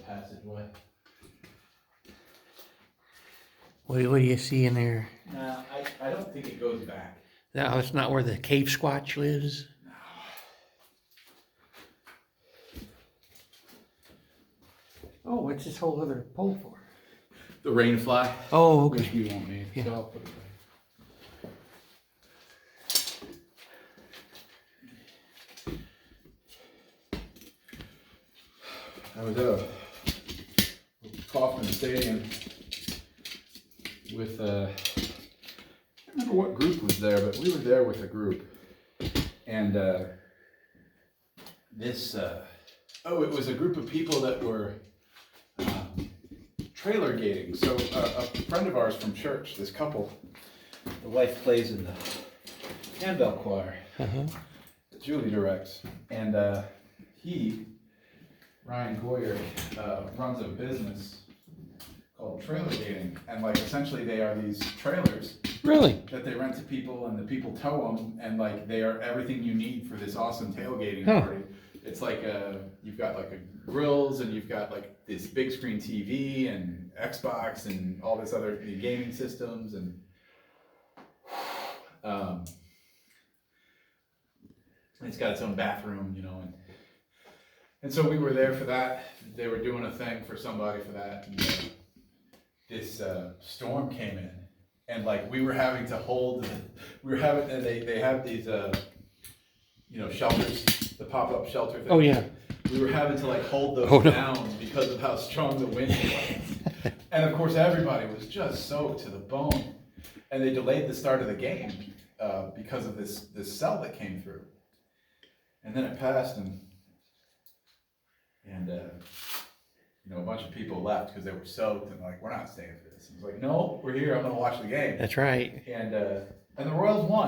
Passageway. What do you see in there? Nah, I don't think it goes back. No, it's not where the cave squatch lives. Oh, what's this whole other pole for? The rainfly. Oh, okay. Which we won't need. Yeah. So I'll put it away. I was at Kauffman Stadium with I can't remember what group was there, but we were there with a group, and it was a group of people that were trailer gating. So a friend of ours from church, this couple, the wife plays in the handbell choir that Julie directs, and Ryan Goyer, runs a business called Trailer Gating, and like essentially they are these trailers Really? that they rent to people, and the people tow them, and like they are everything you need for this awesome tailgating Huh. party. It's like you've got like a grills, and you've got like this big screen TV and Xbox and all this other gaming systems, and it's got its own bathroom, you know, and so we were there for that. They were doing a thing for somebody for that, and this storm came in, and like we were having to and they have these shelters, the pop-up shelter thing. Oh, yeah. We were having to like hold those down because of how strong the wind was. And of course everybody was just soaked to the bone, and they delayed the start of the game because of this cell that came through. And then it passed, and a bunch of people left because they were soaked, and like, we're not staying for this. I was like, no, we're here. I'm going to watch the game. That's right. And the Royals won.